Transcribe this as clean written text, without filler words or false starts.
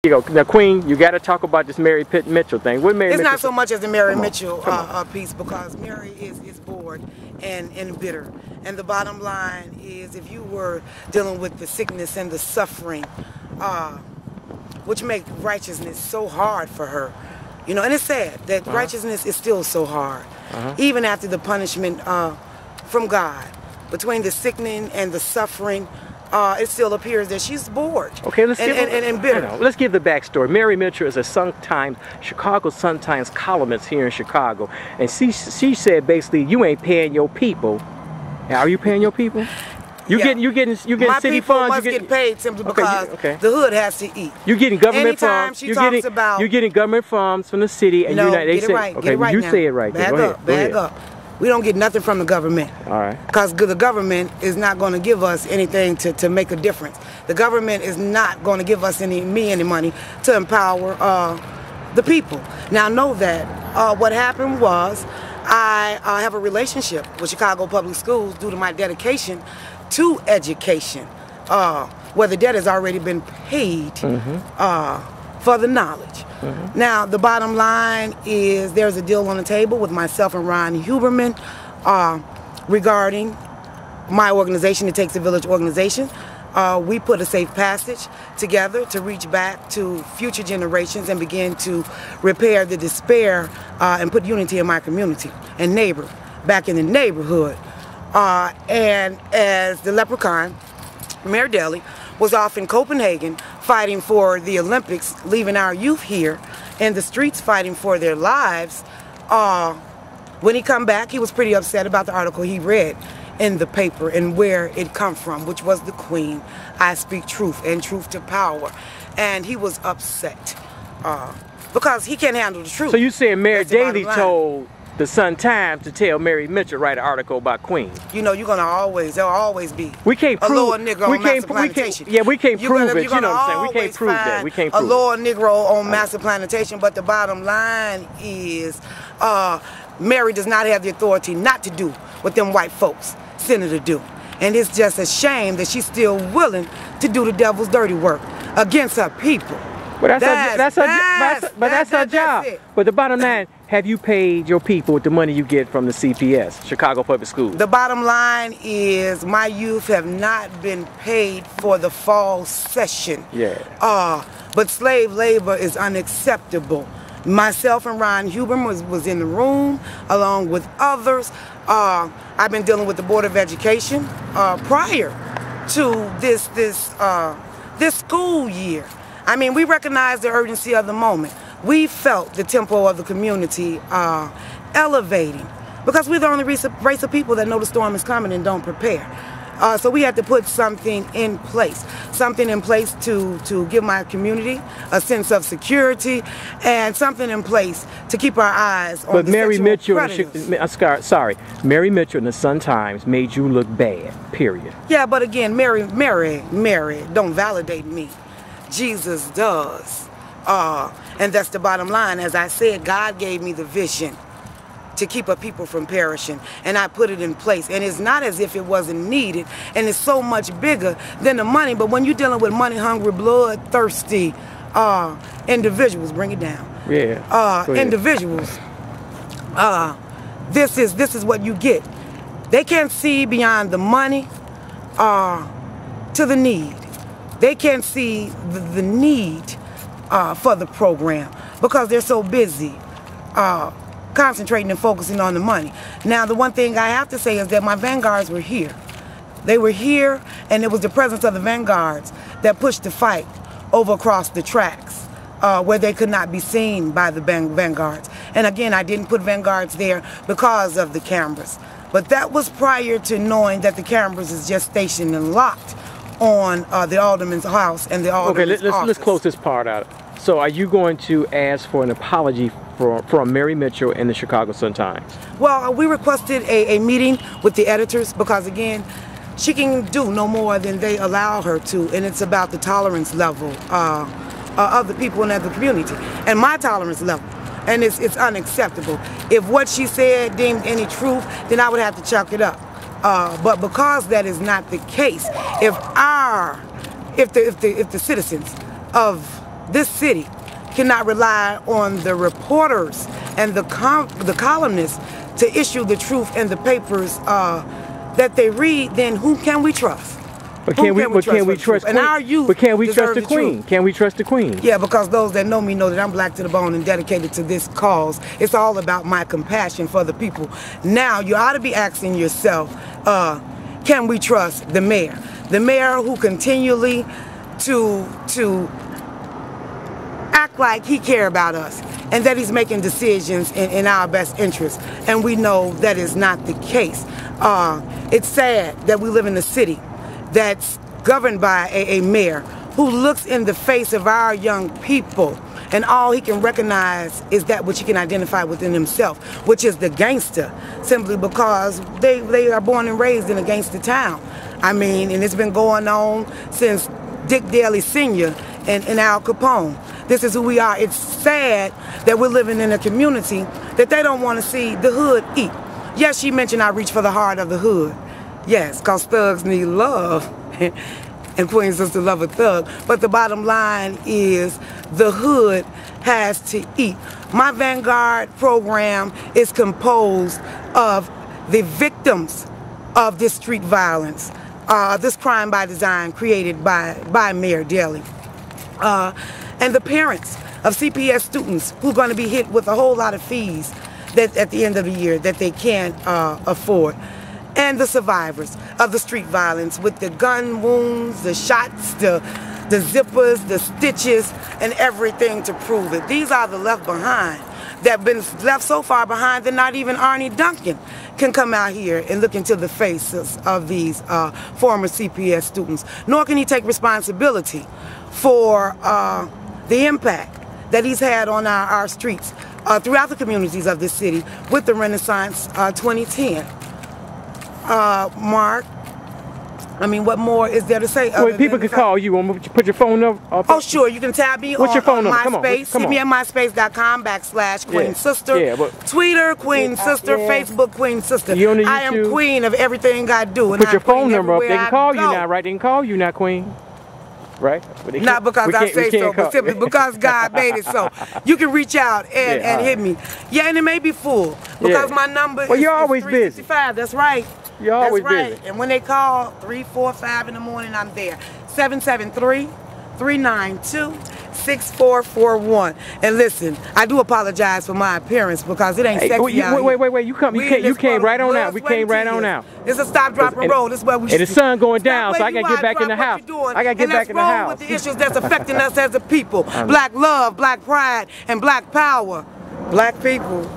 You go. Now, Queen, you got to talk about this Mary Pitt Mitchell thing. What Mary It's Mitchell not so much as the Mary Mitchell piece, because Mary is bored and bitter. And the bottom line is, if you were dealing with the sickness and the suffering, which make righteousness so hard for her, you know, and it's sad that righteousness is still so hard, even after the punishment from God. Between the sickening and the suffering, it still appears that she's bored. Okay, let's and bitter. Let's give the backstory. Mary Mitchell is a Chicago Sun-Times columnist here in Chicago, and she said basically, you ain't paying your people. Now, are you paying your people? You getting My city people funds. must get paid simply because the hood has to eat. You're getting government funds. She talks about, you're getting government funds from the city, and no, you're not. They get say, it right. Okay, get it right you now. say it right. Bag up. We don't get nothing from the government. All right. Because the government is not going to give us anything to make a difference. The government is not going to give us any money to empower the people. Now, know that what happened was I have a relationship with Chicago Public Schools due to my dedication to education, where the debt has already been paid for the knowledge. Now, the bottom line is there's a deal on the table with myself and Ron Huberman regarding my organization, It Takes a Village organization. We put a safe passage together to reach back to future generations and begin to repair the despair and put unity in my community and back in the neighborhood. And as the leprechaun, Mayor Daley, was off in Copenhagen fighting for the Olympics, leaving our youth here in the streets fighting for their lives. When he come back, he was pretty upset about the article he read in the paper and where it come from, which was the Queen. I speak truth and truth to power. And he was upset because he can't handle the truth. So you saying Mayor Daley told the Sun-Times to tell Mary Mitchell write an article about Queen? You know, there'll always be we can't prove, a lower Negro on Master Plantation. We can't prove it, you know what I'm saying? We can't prove that. We can't prove a lower Negro on Master Plantation, but the bottom line is Mary does not have the authority not to do what them white folks sent her to do. And it's just a shame that she's still willing to do the devil's dirty work against her people. But that's her job. But the bottom line, have you paid your people with the money you get from the CPS, Chicago Public Schools? The bottom line is my youth have not been paid for the fall session. Yeah. But slave labor is unacceptable. Myself and Ron Huberman was in the room along with others. I've been dealing with the Board of Education prior to this school year. I mean, we recognize the urgency of the moment. We felt the tempo of the community elevating because we're the only race of people that know the storm is coming and don't prepare. So we had to put something in place to give my community a sense of security and something in place to keep our eyes on the Mary Mitchell, sorry, Mary Mitchell in the Sun-Times made you look bad, period. Yeah, but again, Mary don't validate me. Jesus does. And that's the bottom line. As I said, God gave me the vision to keep a people from perishing, and I put it in place. And it's not as if it wasn't needed, and it's so much bigger than the money. But when you're dealing with money-hungry, blood-thirsty individuals, bring it down. Yeah. Individuals. This is what you get. They can't see beyond the money to the need. They can't see the need for the program because they're so busy concentrating and focusing on the money. Now, the one thing I have to say is that my vanguards were here. They were here, and it was the presence of the vanguards that pushed the fight over across the tracks where they could not be seen by the vanguards. And again, I didn't put vanguards there because of the cameras. But that was prior to knowing that the cameras is just stationed and locked on the alderman's house and the alderman's office. Let's close this part out. So are you going to ask for an apology from Mary Mitchell and the Chicago Sun-Times? Well, we requested a meeting with the editors because, again, she can do no more than they allow her to, and it's about the tolerance level of the people in the community and my tolerance level. And it's unacceptable. If what she said deemed any truth, then I would have to chalk it up. But because that is not the case, if the citizens of this city cannot rely on the reporters and the columnists to issue the truth in the papers that they read, then who can we trust? But can we trust And our youth But can we trust the deserve queen? truth. Can we trust the queen? Yeah, because those that know me know that I'm black to the bone and dedicated to this cause. It's all about my compassion for the people. Now, you ought to be asking yourself, can we trust the mayor? The mayor who continually to act like he care about us and that he's making decisions in our best interest. And we know that is not the case. It's sad that we live in a city that's governed by a mayor who looks in the face of our young people and all he can recognize is that which he can identify within himself, which is the gangster, simply because they are born and raised in a gangster town. I mean, and it's been going on since Dick Daley Sr. and Al Capone. This is who we are. It's sad that we're living in a community that they don't want to see the hood eat. Yes, she mentioned I reach for the heart of the hood. Yes, because thugs need love, and Queen Sister love a thug. But the bottom line is the hood has to eat. My Vanguard program is composed of the victims of this street violence, this crime by design created by Mayor Daley, and the parents of CPS students who are going to be hit with a whole lot of fees that at the end of the year that they can't afford. And the survivors of the street violence with the gun wounds, the shots, the zippers, the stitches, and everything to prove it. These are the left behind that have been left so far behind that not even Arnie Duncan can come out here and look into the faces of these former CPS students. Nor can he take responsibility for the impact that he's had on our streets throughout the communities of this city with the Renaissance 2010. Mark, I mean, what more is there to say? Well, people can call you. Want to put your phone up? Oh, sure. You can tab me What's your phone number? MySpace. See me at myspace.com/Queen Sister. Yeah, Twitter, Queen Sister. Facebook, Queen Sister. You on the I am YouTube? Queen of everything I do. Put your phone number up. They everywhere can call I you go. now, right? They can call you now, Queen. Right? Not because I say so, but simply because God made it so. You can reach out and hit me. Yeah, and it may be full because my number is you're always busy. 365. That's right. You're always busy. busy. And when they call 3, 4, 5 in the morning, I'm there. 773-392-6441. And listen, I do apologize for my appearance because it ain't sexy out here. Wait. You came right on out. We came right on out. It's a stop, drop, and roll. This is where we should. And the sun going down, so I gotta get back in the house. I gotta get back in the house. With the issues that's affecting us as a people. Black love, black pride, and black power. Black people.